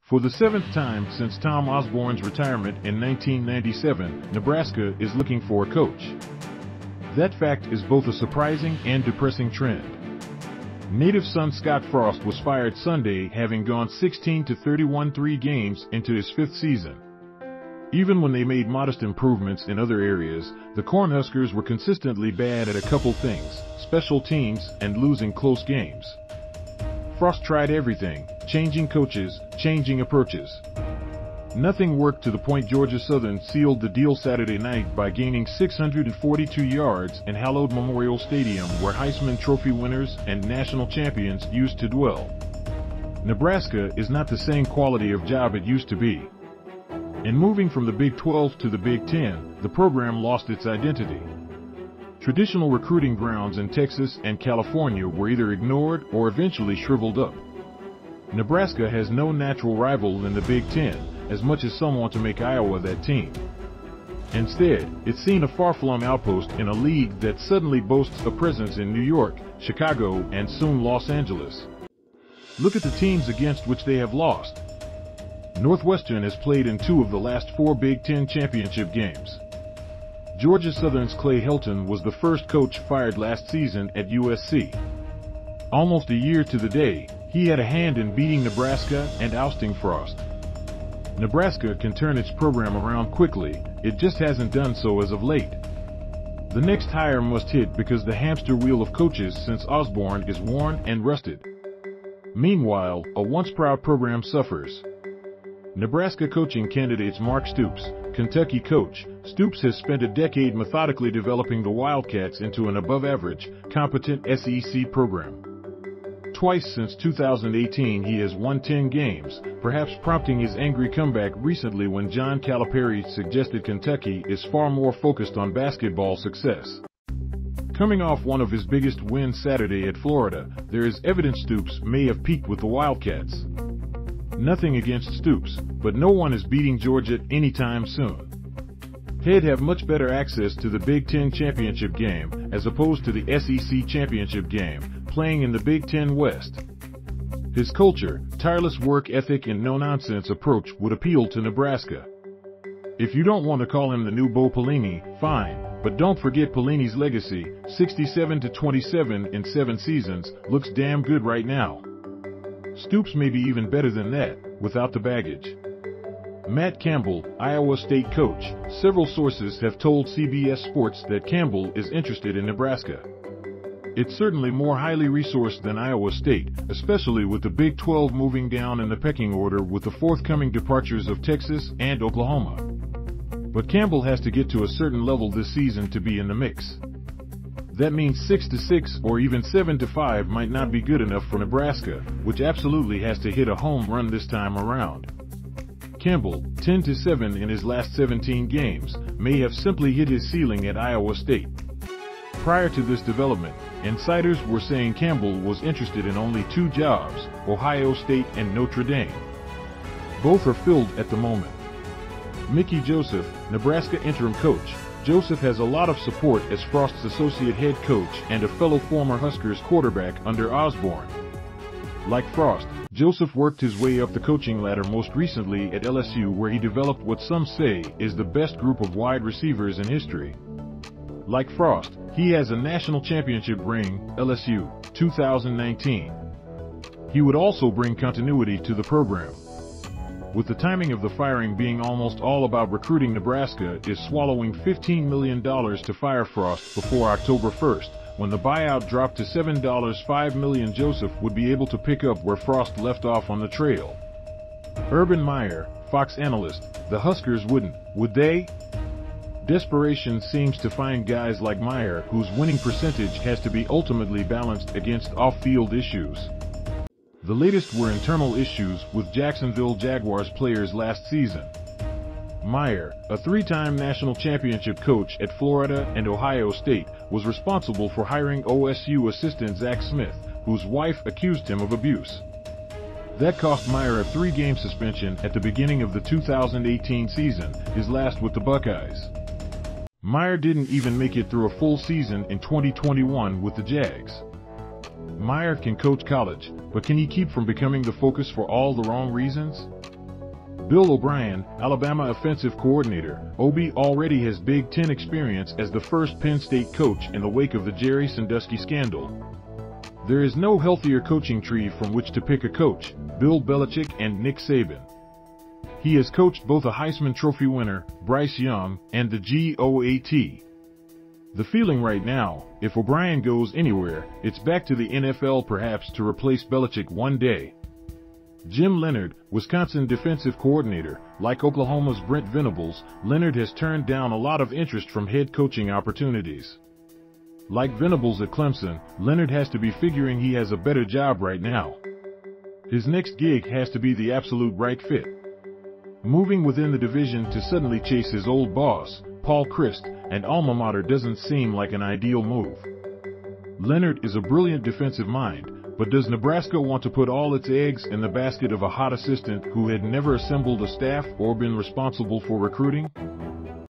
For the seventh time since Tom Osborne's retirement in 1997, Nebraska is looking for a coach. That fact is both a surprising and depressing trend. Native son Scott Fros was fired Sunday, having gone 16-31 3 games into his fifth season. Even when they made modest improvements in other areas, the Cornhuskers were consistently bad at a couple things: special teams and losing close games. Frost tried everything, changing coaches, changing approaches. Nothing worked, to the point Georgia Southern sealed the deal Saturday night by gaining 642 yards in hallowed Memorial Stadium, where Heisman Trophy winners and national champions used to dwell. Nebraska is not the same quality of job it used to be. In moving from the Big 12 to the Big 10, the program lost its identity. Traditional recruiting grounds in Texas and California were either ignored or eventually shriveled up. Nebraska has no natural rival in the Big 10, as much as some want to make Iowa that team. Instead, it's seen a far-flung outpost in a league that suddenly boasts a presence in New York, Chicago, and soon Los Angeles. Look at the teams against which they have lost. Northwestern has played in 2 of the last 4 Big 10 championship games. Georgia Southern's Clay Helton was the first coach fired last season at USC. Almost a year to the day, he had a hand in beating Nebraska and ousting Frost. Nebraska can turn its program around quickly, it just hasn't done so as of late. The next hire must hit, because the hamster wheel of coaches since Osborne is worn and rusted. Meanwhile, a once proud program suffers. Nebraska coaching candidates Mark Stoops, Kentucky coach. Stoops has spent a decade methodically developing the Wildcats into an above-average, competent SEC program. Twice since 2018 he has won 10 games, perhaps prompting his angry comeback recently when John Calipari suggested Kentucky is far more focused on basketball success. Coming off one of his biggest wins Saturday at Florida, there is evidence Stoops may have peaked with the Wildcats. Nothing against Stoops, but no one is beating Georgia anytime soon. He'd have much better access to the Big Ten championship game, as opposed to the SEC championship game, playing in the Big Ten West. His culture, tireless work ethic, and no-nonsense approach would appeal to Nebraska. If you don't want to call him the new Bo Pelini, fine, but don't forget Pelini's legacy: 67-27 in 7 seasons, looks damn good right now. Stoops may be even better than that, without the baggage. Matt Campbell, Iowa State coach. Several sources have told CBS Sports that Campbell is interested in Nebraska. It's certainly more highly resourced than Iowa State, especially with the Big 12 moving down in the pecking order with the forthcoming departures of Texas and Oklahoma. But Campbell has to get to a certain level this season to be in the mix. That means 6-6 or even 7-5 might not be good enough for Nebraska, which absolutely has to hit a home run this time around. Campbell, 10-7 in his last 17 games, may have simply hit his ceiling at Iowa State. Prior to this development, insiders were saying Campbell was interested in only 2 jobs, Ohio State and Notre Dame. Both are filled at the moment. Mickey Joseph, Nebraska interim coach. Joseph has a lot of support as Frost's associate head coach and a fellow former Huskers quarterback under Osborne. Like Frost, Joseph worked his way up the coaching ladder, most recently at LSU, where he developed what some say is the best group of wide receivers in history. Like Frost, he has a national championship ring, LSU, 2019. He would also bring continuity to the program. With the timing of the firing being almost all about recruiting, Nebraska is swallowing $15 million to fire Frost before October 1st, when the buyout dropped to $7.5 million. Joseph would be able to pick up where Frost left off on the trail. Urban Meyer, Fox analyst. The Huskers wouldn't, would they? Desperation seems to find guys like Meyer, whose winning percentage has to be ultimately balanced against off-field issues. The latest were internal issues with Jacksonville Jaguars players last season. Meyer, a 3-time national championship coach at Florida and Ohio State, was responsible for hiring OSU assistant Zach Smith, whose wife accused him of abuse. That cost Meyer a 3-game suspension at the beginning of the 2018 season, his last with the Buckeyes. Meyer didn't even make it through a full season in 2021 with the Jags. Meyer can coach college, but can he keep from becoming the focus for all the wrong reasons? Bill O'Brien, Alabama offensive coordinator, OB already has Big Ten experience as the first Penn State coach in the wake of the Jerry Sandusky scandal. There is no healthier coaching tree from which to pick a coach, Bill Belichick and Nick Saban. He has coached both a Heisman Trophy winner, Bryce Young, and the GOAT. The feeling right now, if O'Brien goes anywhere, it's back to the NFL perhaps to replace Belichick one day. Jim Leonhard, Wisconsin defensive coordinator, like Oklahoma's Brent Venables, Leonhard has turned down a lot of interest from head coaching opportunities. Like Venables at Clemson, Leonhard has to be figuring he has a better job right now. His next gig has to be the absolute right fit. Moving within the division to suddenly chase his old boss, Paul Chryst, and alma mater doesn't seem like an ideal move. Leonhard is a brilliant defensive mind, but does Nebraska want to put all its eggs in the basket of a hot assistant who had never assembled a staff or been responsible for recruiting?